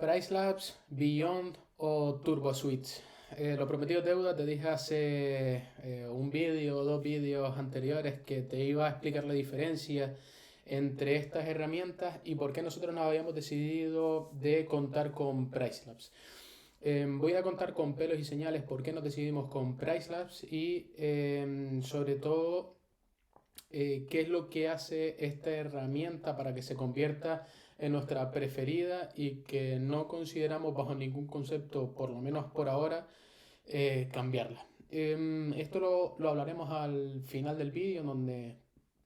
PriceLabs, Beyond o TurboSwitch. Lo prometido es deuda, te dije hace un vídeo o dos vídeos anteriores que te iba a explicar la diferencia entre estas herramientas y por qué nosotros nos habíamos decidido de contar con PriceLabs. Voy a contar con pelos y señales por qué nos decidimos con PriceLabs y sobre todo qué es lo que hace esta herramienta para que se convierta en nuestra preferida y que no consideramos bajo ningún concepto, por lo menos por ahora, cambiarla. Esto lo hablaremos al final del vídeo, en donde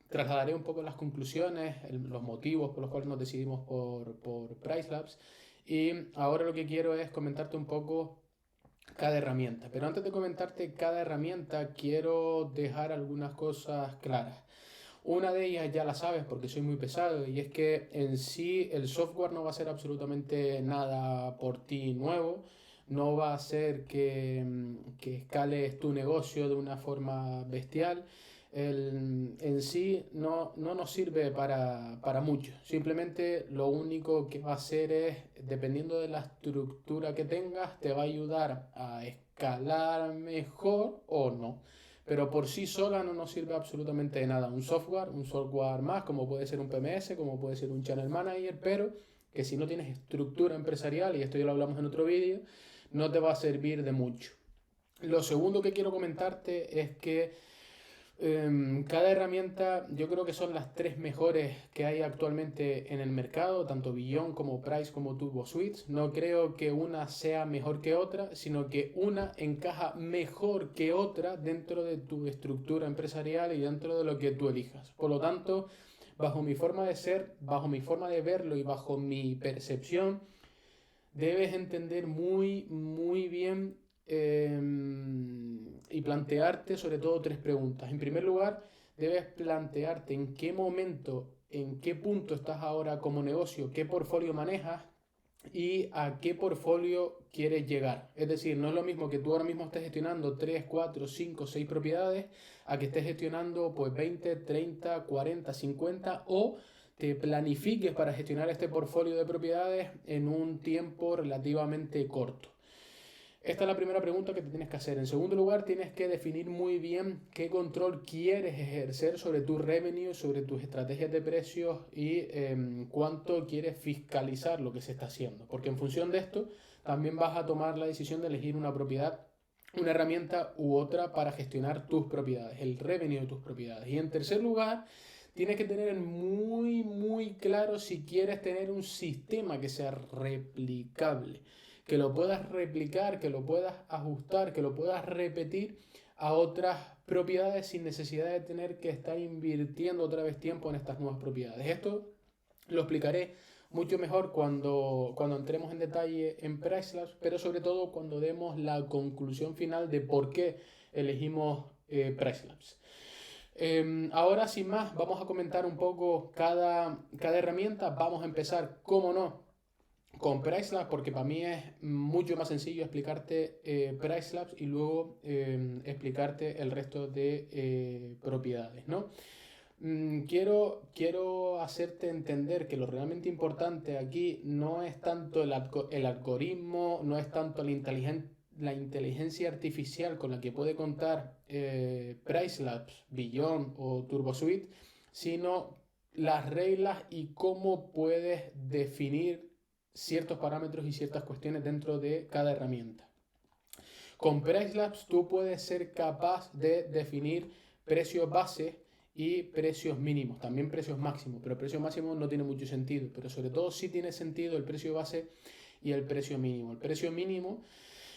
trasladaré un poco las conclusiones, los motivos por los cuales nos decidimos por PriceLabs. Y ahora lo que quiero es comentarte un poco cada herramienta. Pero antes de comentarte cada herramienta, quiero dejar algunas cosas claras. Una de ellas ya la sabes porque soy muy pesado y es que en sí el software no va a ser absolutamente nada por ti nuevo, no va a hacer que escales tu negocio de una forma bestial. En sí no nos sirve para mucho, simplemente lo único que va a hacer es, dependiendo de la estructura que tengas, te va a ayudar a escalar mejor o no, pero por sí sola no nos sirve absolutamente de nada. Un software más, como puede ser un PMS, como puede ser un Channel Manager, pero que si no tienes estructura empresarial, y esto ya lo hablamos en otro vídeo, no te va a servir de mucho. Lo segundo que quiero comentarte es que cada herramienta, yo creo que son las tres mejores que hay actualmente en el mercado, tanto Beyond como Price como TurboSwitch. No creo que una sea mejor que otra, sino que una encaja mejor que otra dentro de tu estructura empresarial y dentro de lo que tú elijas. Por lo tanto, bajo mi forma de ser, bajo mi forma de verlo y bajo mi percepción, debes entender muy bien y plantearte sobre todo tres preguntas. En primer lugar, debes plantearte en qué momento, en qué punto estás ahora como negocio, qué portfolio manejas y a qué portfolio quieres llegar. Es decir, no es lo mismo que tú ahora mismo estés gestionando 3 4 5 6 propiedades a que estés gestionando pues 20 30 40 50 o te planifiques para gestionar este portfolio de propiedades en un tiempo relativamente corto. Esta es la primera pregunta que te tienes que hacer. En segundo lugar, tienes que definir muy bien qué control quieres ejercer sobre tu revenue, sobre tus estrategias de precios y cuánto quieres fiscalizar lo que se está haciendo. Porque en función de esto, también vas a tomar la decisión de elegir una propiedad, una herramienta u otra para gestionar tus propiedades, el revenue de tus propiedades. Y en tercer lugar, tienes que tener muy claro si quieres tener un sistema que sea replicable, que lo puedas replicar, que lo puedas ajustar, que lo puedas repetir a otras propiedades sin necesidad de tener que estar invirtiendo otra vez tiempo en estas nuevas propiedades. Esto lo explicaré mucho mejor cuando entremos en detalle en PriceLabs, pero sobre todo cuando demos la conclusión final de por qué elegimos PriceLabs. Ahora, sin más, vamos a comentar un poco cada herramienta. Vamos a empezar, como no, con PriceLabs, porque para mí es mucho más sencillo explicarte PriceLabs y luego explicarte el resto de propiedades, ¿no? Quiero hacerte entender que lo realmente importante aquí no es tanto el algoritmo, no es tanto la inteligencia artificial con la que puede contar PriceLabs, Beyond o TurboSuite, sino las reglas y cómo puedes definir ciertos parámetros y ciertas cuestiones dentro de cada herramienta. Con PriceLabs tú puedes ser capaz de definir precios base y precios mínimos, también precios máximos, pero precios máximos no tiene mucho sentido, pero sobre todo sí tiene sentido el precio base y el precio mínimo. El precio mínimo,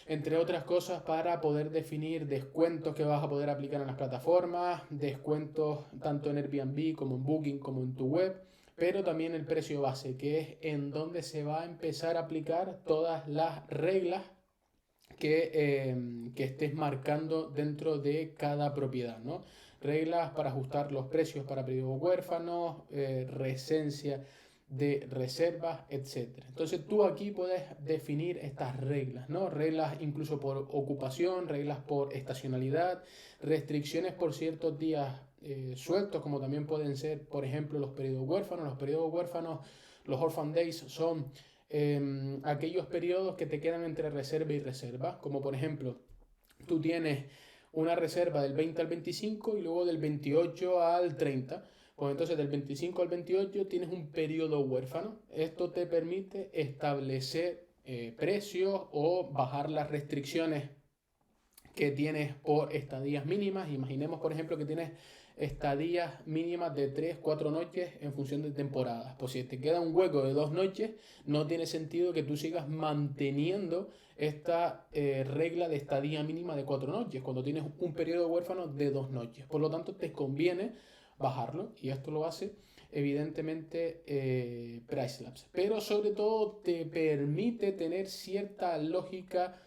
entre otras cosas, para poder definir descuentos que vas a poder aplicar en las plataformas, descuentos tanto en Airbnb como en Booking como en tu web, pero también el precio base, que es en donde se va a empezar a aplicar todas las reglas que estés marcando dentro de cada propiedad, ¿no? Reglas para ajustar los precios para periodos huérfanos, recencia de reservas, etcétera. Entonces tú aquí puedes definir estas reglas, ¿no? Reglas incluso por ocupación, reglas por estacionalidad, restricciones por ciertos días sueltos, como también pueden ser, por ejemplo, los periodos huérfanos. Los periodos huérfanos, los orphan days, son aquellos periodos que te quedan entre reserva y reserva, como por ejemplo, tú tienes una reserva del 20 al 25 y luego del 28 al 30. Pues entonces del 25 al 28 tienes un periodo huérfano. Esto te permite establecer precios o bajar las restricciones que tienes por estadías mínimas. Imaginemos, por ejemplo, que tienes estadías mínimas de 3-4 noches en función de temporadas. Pues si te queda un hueco de 2 noches, no tiene sentido que tú sigas manteniendo esta regla de estadía mínima de 4 noches, cuando tienes un periodo huérfano de 2 noches. Por lo tanto, te conviene bajarlo y esto lo hace evidentemente PriceLabs. Pero sobre todo te permite tener cierta lógica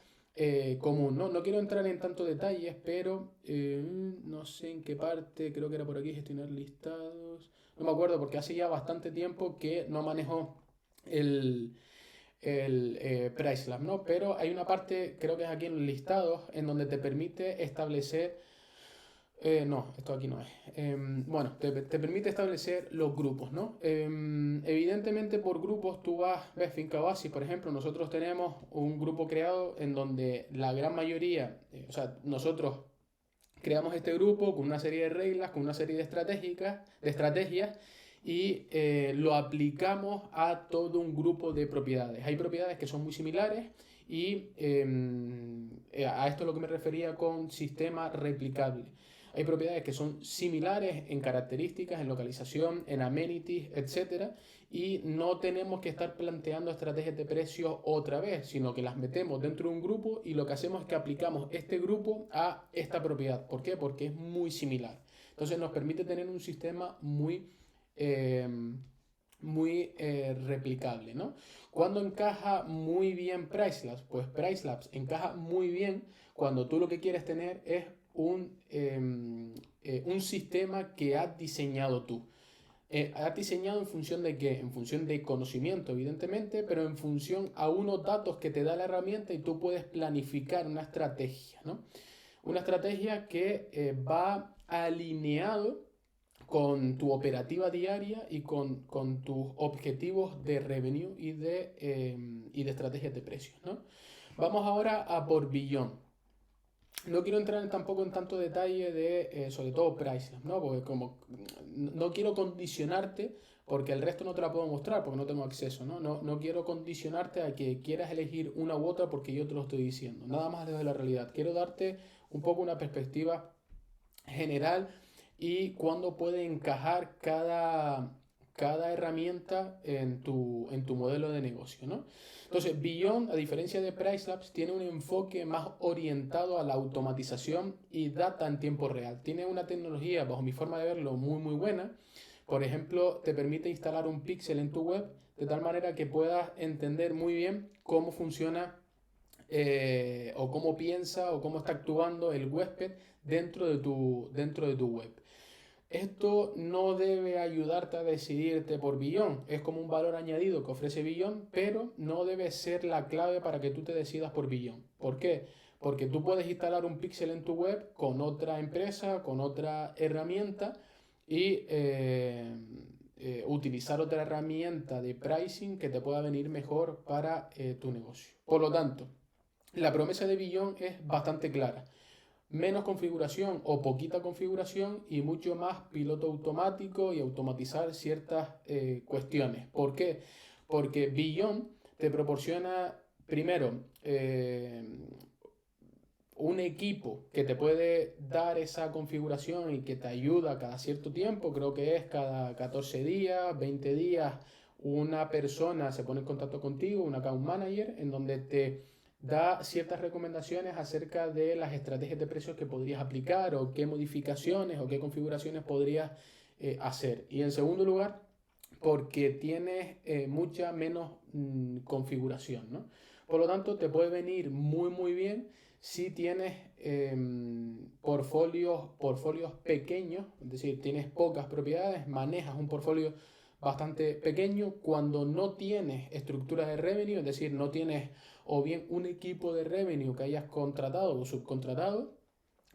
común, ¿no? No quiero entrar en tantos detalles, pero no sé en qué parte, creo que era por aquí, gestionar listados. No me acuerdo porque hace ya bastante tiempo que no manejo el PriceLab, ¿no? Pero hay una parte, creo que es aquí en los listados, en donde te permite establecer no, esto aquí no es. Bueno, te permite establecer los grupos, ¿no? Evidentemente por grupos tú ves Finca Oasis, por ejemplo, nosotros tenemos un grupo creado en donde la gran mayoría, o sea, nosotros creamos este grupo con una serie de reglas, con una serie de estrategias y lo aplicamos a todo un grupo de propiedades. Hay propiedades que son muy similares y a esto es lo que me refería con sistema replicable. Hay propiedades que son similares en características, en localización, en amenities, etcétera, y no tenemos que estar planteando estrategias de precios otra vez, sino que las metemos dentro de un grupo y lo que hacemos es que aplicamos este grupo a esta propiedad. ¿Por qué? Porque es muy similar. Entonces nos permite tener un sistema eh, muy replicable, ¿no? ¿Cuándo encaja muy bien PriceLabs? Pues PriceLabs encaja muy bien cuando tú lo que quieres tener es un sistema que has diseñado tú. ¿Has diseñado en función de qué? En función de conocimiento, evidentemente, pero en función a unos datos que te da la herramienta y tú puedes planificar una estrategia, ¿no? Una estrategia que va alineado con tu operativa diaria y con tus objetivos de revenue y de estrategias de precios, ¿no? Vamos ahora a por billón. No quiero entrar tampoco en tanto detalle de, sobre todo, PriceLabs, ¿no? Porque como no quiero condicionarte, porque el resto no te la puedo mostrar, porque no tengo acceso, ¿no? No quiero condicionarte a que quieras elegir una u otra porque yo te lo estoy diciendo. Nada más desde la realidad. Quiero darte un poco una perspectiva general y cuándo puede encajar cada herramienta en tu modelo de negocio, ¿no? Entonces, Beyond, a diferencia de PriceLabs, tiene un enfoque más orientado a la automatización y data en tiempo real. Tiene una tecnología, bajo mi forma de verlo, muy, muy buena. Por ejemplo, te permite instalar un píxel en tu web de tal manera que puedas entender muy bien cómo funciona o cómo piensa o cómo está actuando el huésped dentro de tu web. Esto no debe ayudarte a decidirte por Billón. Es como un valor añadido que ofrece Billón, pero no debe ser la clave para que tú te decidas por Billón. ¿Por qué? Porque tú puedes instalar un píxel en tu web con otra empresa, con otra herramienta y utilizar otra herramienta de pricing que te pueda venir mejor para tu negocio. Por lo tanto, la promesa de Billón es bastante clara. Menos configuración o poquita configuración y mucho más piloto automático y automatizar ciertas cuestiones. ¿Por qué? Porque Beyond te proporciona primero un equipo que te puede dar esa configuración y que te ayuda cada cierto tiempo, creo que es cada 14 días, 20 días, una persona se pone en contacto contigo, un account manager, en donde te da ciertas recomendaciones acerca de las estrategias de precios que podrías aplicar o qué modificaciones o qué configuraciones podrías hacer. Y en segundo lugar, porque tienes mucha menos configuración, ¿no? Por lo tanto, te puede venir muy, muy bien si tienes portfolios pequeños, es decir, tienes pocas propiedades, manejas un portfolio bastante pequeño, cuando no tienes estructuras de revenue, es decir, no tienes o bien un equipo de revenue que hayas contratado o subcontratado,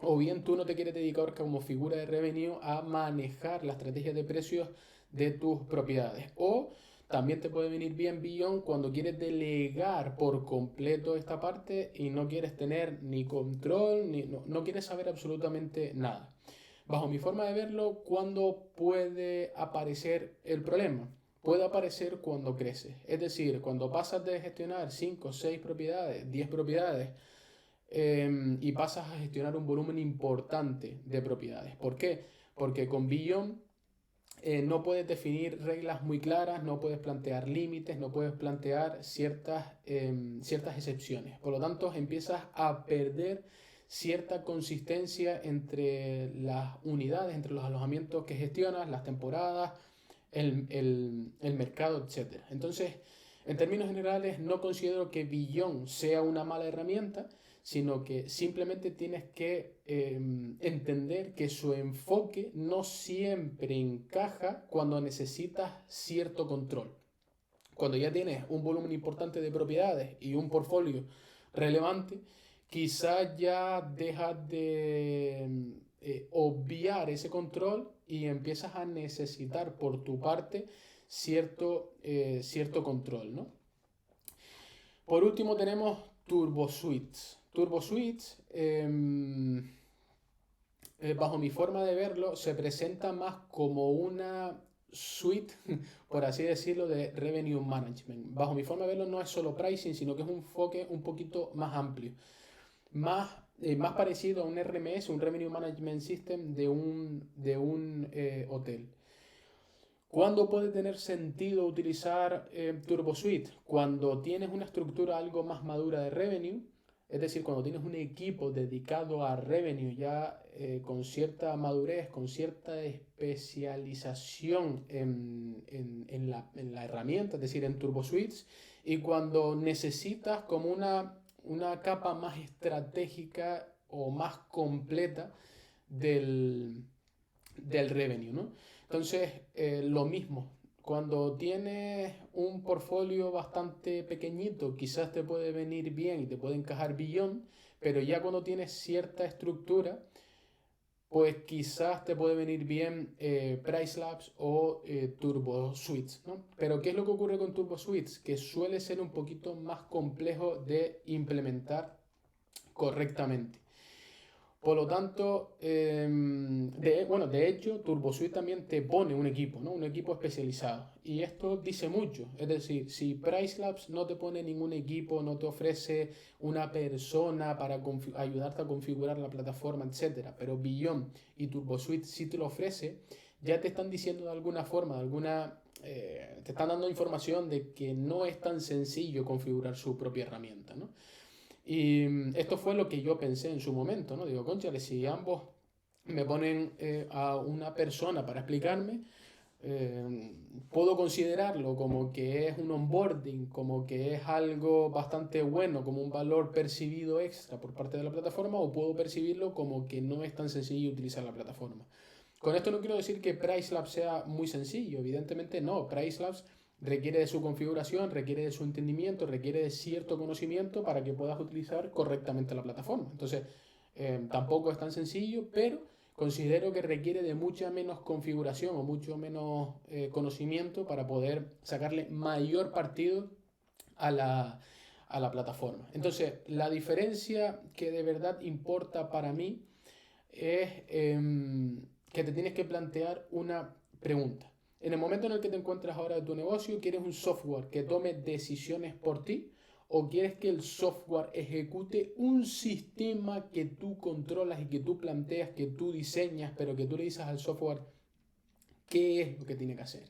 o bien tú no te quieres dedicar como figura de revenue a manejar la estrategia de precios de tus propiedades. O También te puede venir bien Beyond cuando quieres delegar por completo esta parte y no quieres tener ni control, no quieres saber absolutamente nada. Bajo mi forma de verlo, ¿cuándo puede aparecer el problema? Puede aparecer cuando creces. Es decir, cuando pasas de gestionar 5, 6 propiedades, 10 propiedades, y pasas a gestionar un volumen importante de propiedades. ¿Por qué? Porque con Beyond no puedes definir reglas muy claras, no puedes plantear límites, no puedes plantear ciertas excepciones. Por lo tanto, empiezas a perder cierta consistencia entre las unidades, entre los alojamientos que gestionas, las temporadas, el mercado, etc. Entonces, en términos generales, no considero que Beyond sea una mala herramienta, sino que simplemente tienes que entender que su enfoque no siempre encaja cuando necesitas cierto control. Cuando ya tienes un volumen importante de propiedades y un portfolio relevante, quizás ya dejas de obviar ese control y empiezas a necesitar por tu parte cierto control, ¿no? Por último tenemos TurboSuites. TurboSuites, bajo mi forma de verlo, se presenta más como una suite, por así decirlo, de revenue management. Bajo mi forma de verlo no es solo pricing, sino que es un enfoque un poquito más amplio. Más parecido a un RMS, un Revenue Management System de un hotel. ¿Cuándo puede tener sentido utilizar TurboSuite? Cuando tienes una estructura algo más madura de revenue, es decir, cuando tienes un equipo dedicado a revenue ya con cierta madurez, con cierta especialización en la herramienta, es decir, en TurboSuites, y cuando necesitas como una capa más estratégica o más completa del revenue, ¿no? Entonces, lo mismo, cuando tienes un portfolio bastante pequeñito, quizás te puede venir bien y te puede encajar Beyond, pero ya cuando tienes cierta estructura, pues quizás te puede venir bien PriceLabs o TurboSuites, ¿no? Pero ¿qué es lo que ocurre con TurboSuites? Que suele ser un poquito más complejo de implementar correctamente. Por lo tanto, de hecho, TurboSuite también te pone un equipo, ¿no? Un equipo especializado. Y esto dice mucho. Es decir, si PriceLabs no te pone ningún equipo, no te ofrece una persona para ayudarte a configurar la plataforma, etcétera, pero Beyond y TurboSuite sí te lo ofrece, ya te están diciendo de alguna forma, te están dando información de que no es tan sencillo configurar su propia herramienta, ¿no? Y esto fue lo que yo pensé en su momento, ¿no? Digo, cónchale, si ambos me ponen a una persona para explicarme, puedo considerarlo como que es un onboarding, como que es algo bastante bueno, como un valor percibido extra por parte de la plataforma, o puedo percibirlo como que no es tan sencillo utilizar la plataforma. Con esto no quiero decir que PriceLabs sea muy sencillo, evidentemente no. PriceLabs requiere de su configuración, requiere de su entendimiento, requiere de cierto conocimiento para que puedas utilizar correctamente la plataforma. Entonces, tampoco es tan sencillo, pero considero que requiere de mucha menos configuración o mucho menos conocimiento para poder sacarle mayor partido a la plataforma. Entonces, la diferencia que de verdad importa para mí es que te tienes que plantear una pregunta. En el momento en el que te encuentras ahora de tu negocio, ¿quieres un software que tome decisiones por ti? ¿O quieres que el software ejecute un sistema que tú controlas y que tú planteas, que tú diseñas, pero que tú le dices al software qué es lo que tiene que hacer?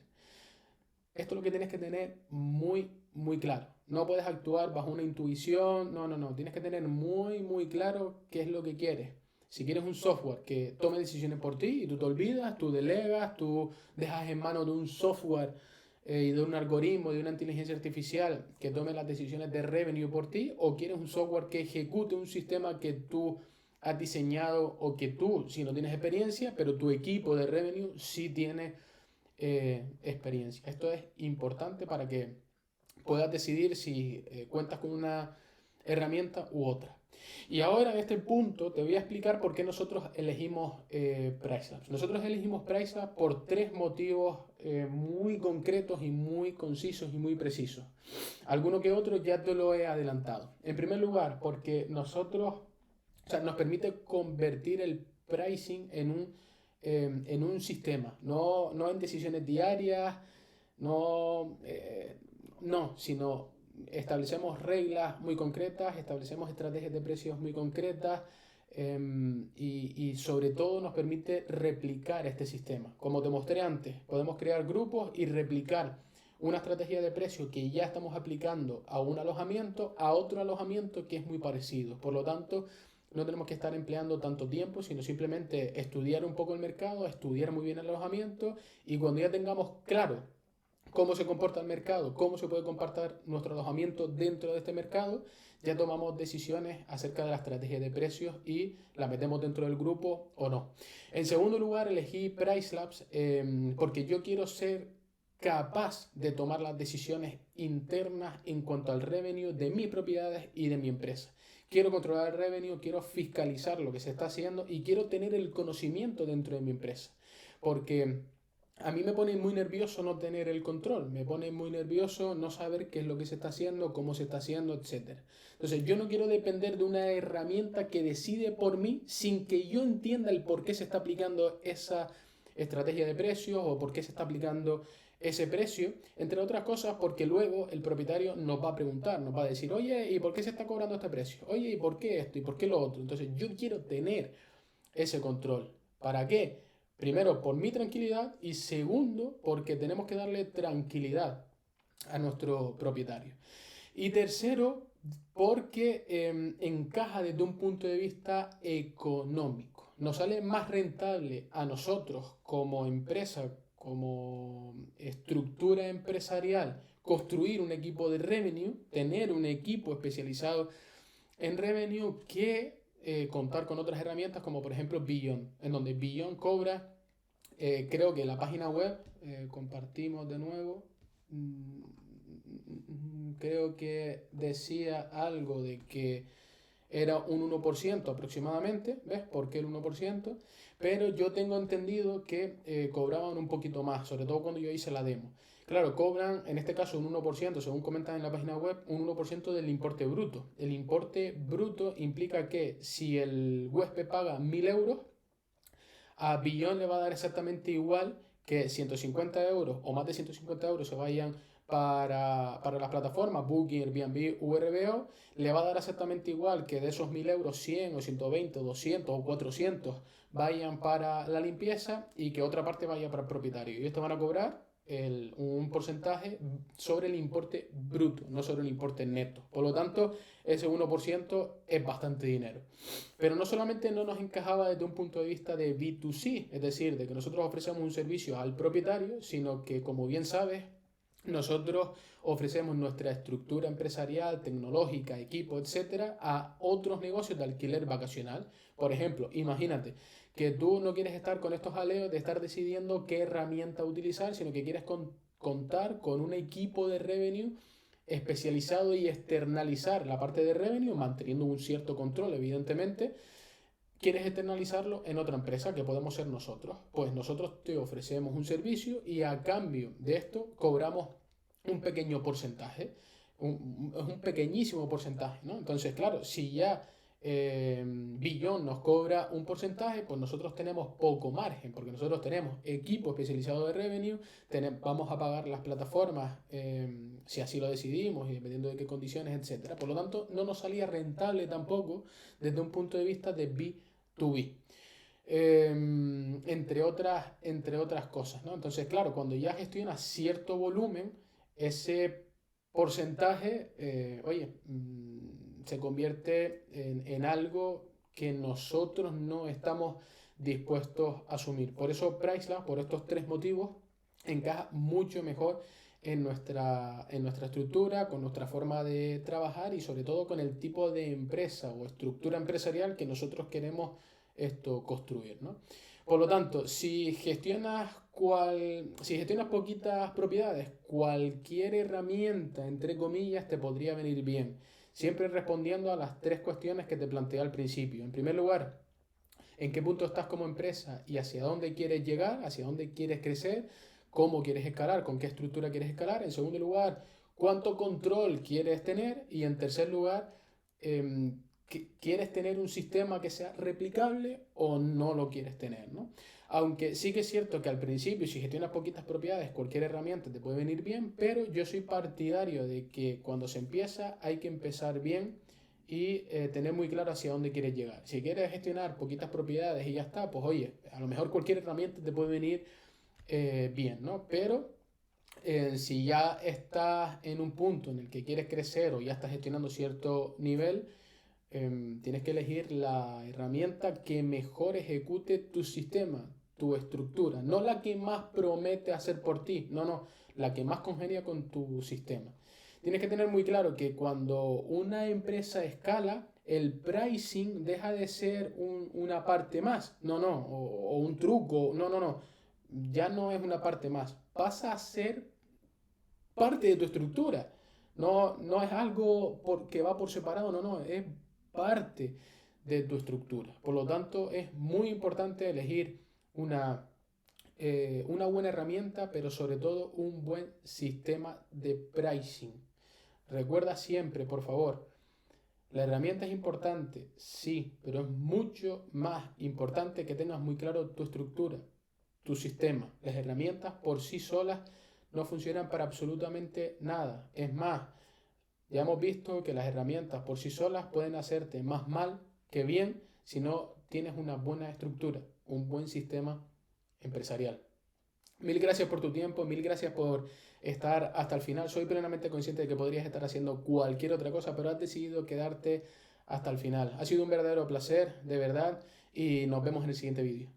Esto es lo que tienes que tener muy, muy claro. No puedes actuar bajo una intuición, no. Tienes que tener muy, muy claro qué es lo que quieres. Si quieres un software que tome decisiones por ti y tú te olvidas, tú delegas, tú dejas en manos de un software y de un algoritmo, de una inteligencia artificial que tome las decisiones de revenue por ti, o quieres un software que ejecute un sistema que tú has diseñado o que tú, si no tienes experiencia, pero tu equipo de revenue sí tiene experiencia. Esto es importante para que puedas decidir si cuentas con una herramienta u otra. Y ahora en este punto te voy a explicar por qué nosotros elegimos PriceLabs. Nosotros elegimos PriceLabs por tres motivos muy concretos y muy concisos y muy precisos. Alguno que otro ya te lo he adelantado. En primer lugar, porque nos permite convertir el pricing en un sistema, no en decisiones diarias, no, sino establecemos reglas muy concretas, establecemos estrategias de precios muy concretas y sobre todo nos permite replicar este sistema. Como te mostré antes, podemos crear grupos y replicar una estrategia de precio que ya estamos aplicando a un alojamiento, a otro alojamiento que es muy parecido. Por lo tanto, no tenemos que estar empleando tanto tiempo, sino simplemente estudiar un poco el mercado, estudiar muy bien el alojamiento y cuando ya tengamos claro cómo se comporta el mercado, cómo se puede comportar nuestro alojamiento dentro de este mercado, ya tomamos decisiones acerca de la estrategia de precios y la metemos dentro del grupo o no. En segundo lugar, elegí PriceLabs porque yo quiero ser capaz de tomar las decisiones internas en cuanto al revenue de mis propiedades y de mi empresa. Quiero controlar el revenue, quiero fiscalizar lo que se está haciendo y quiero tener el conocimiento dentro de mi empresa. Porque a mí me pone muy nervioso no tener el control, me pone muy nervioso no saber qué es lo que se está haciendo, cómo se está haciendo, etc. Entonces yo no quiero depender de una herramienta que decide por mí sin que yo entienda el por qué se está aplicando esa estrategia de precios o por qué se está aplicando ese precio, entre otras cosas porque luego el propietario nos va a preguntar, nos va a decir, oye, ¿y por qué se está cobrando este precio? Oye, ¿y por qué esto? ¿Y por qué lo otro? Entonces yo quiero tener ese control. ¿Para qué? Primero, por mi tranquilidad y segundo, porque tenemos que darle tranquilidad a nuestro propietario. Y tercero, porque encaja desde un punto de vista económico. Nos sale más rentable a nosotros como empresa, como estructura empresarial, construir un equipo de revenue, tener un equipo especializado en revenue que contar con otras herramientas como por ejemplo Beyond, en donde Beyond cobra, creo que la página web, compartimos de nuevo, creo que decía algo de que era un 1% aproximadamente, ¿ves? ¿Por qué el 1%? Pero yo tengo entendido que cobraban un poquito más, sobre todo cuando yo hice la demo. Claro, cobran en este caso un 1%, según comentan en la página web, un 1% del importe bruto. El importe bruto implica que si el huésped paga 1.000 euros, a Billón le va a dar exactamente igual que 150 euros o más de 150 euros se vayan para las plataformas Booking, Airbnb, VRBO, le va a dar exactamente igual que de esos 1.000 euros 100 o 120 o 200 o 400 vayan para la limpieza y que otra parte vaya para el propietario. Y esto van a cobrar un porcentaje sobre el importe bruto, no sobre el importe neto. Por lo tanto, ese 1% es bastante dinero. Pero no solamente no nos encajaba desde un punto de vista de B2C, es decir, de que nosotros ofrecemos un servicio al propietario, sino que, como bien sabes, nosotros ofrecemos nuestra estructura empresarial, tecnológica, equipo, etcétera, a otros negocios de alquiler vacacional. Por ejemplo, imagínate que tú no quieres estar con estos jaleos de estar decidiendo qué herramienta utilizar, sino que quieres contar con un equipo de revenue especializado y externalizar la parte de revenue, manteniendo un cierto control, evidentemente. ¿Quieres externalizarlo en otra empresa que podemos ser nosotros? Pues nosotros te ofrecemos un servicio y a cambio de esto cobramos un pequeño porcentaje, un pequeñísimo porcentaje, ¿no? Entonces, claro, si ya Billón nos cobra un porcentaje, pues nosotros tenemos poco margen, porque nosotros tenemos equipo especializado de revenue, vamos a pagar las plataformas si así lo decidimos y dependiendo de qué condiciones, etcétera. Por lo tanto, no nos salía rentable tampoco desde un punto de vista de B2B. Entre otras cosas, ¿no? Entonces, claro, cuando ya gestionas cierto volumen, ese porcentaje, se convierte en algo que nosotros no estamos dispuestos a asumir. Por eso Pricelab, por estos tres motivos, encaja mucho mejor en nuestra estructura, con nuestra forma de trabajar y sobre todo con el tipo de empresa o estructura empresarial que nosotros queremos construir, ¿no? Por lo tanto, si gestionas poquitas propiedades, cualquier herramienta, entre comillas, te podría venir bien. Siempre respondiendo a las tres cuestiones que te planteé al principio. En primer lugar, ¿en qué punto estás como empresa y hacia dónde quieres llegar, hacia dónde quieres crecer, cómo quieres escalar, con qué estructura quieres escalar? En segundo lugar, ¿cuánto control quieres tener? Y en tercer lugar, ¿quieres tener un sistema que sea replicable o no lo quieres tener, ¿no? Aunque sí que es cierto que al principio, si gestionas poquitas propiedades, cualquier herramienta te puede venir bien, pero yo soy partidario de que cuando se empieza hay que empezar bien y tener muy claro hacia dónde quieres llegar. Si quieres gestionar poquitas propiedades y ya está, pues oye, a lo mejor cualquier herramienta te puede venir bien, ¿no? Pero si ya estás en un punto en el que quieres crecer o ya estás gestionando cierto nivel, tienes que elegir la herramienta que mejor ejecute tu sistema, tu estructura, no la que más promete hacer por ti, no, la que más congenia con tu sistema. Tienes que tener muy claro que cuando una empresa escala, el pricing deja de ser una parte más, o un truco, no, ya no es una parte más, pasa a ser parte de tu estructura. No es algo que va por separado, no, es parte de tu estructura. Por lo tanto, es muy importante elegir una buena herramienta, pero sobre todo un buen sistema de pricing. Recuerda siempre, por favor, la herramienta es importante, sí, pero es mucho más importante que tengas muy claro tu estructura, tu sistema. Las herramientas por sí solas no funcionan para absolutamente nada. Es más, ya hemos visto que las herramientas por sí solas pueden hacerte más mal que bien si no tienes una buena estructura, un buen sistema empresarial. Mil gracias por tu tiempo, mil gracias por estar hasta el final. Soy plenamente consciente de que podrías estar haciendo cualquier otra cosa, pero has decidido quedarte hasta el final. Ha sido un verdadero placer, de verdad, y nos vemos en el siguiente vídeo.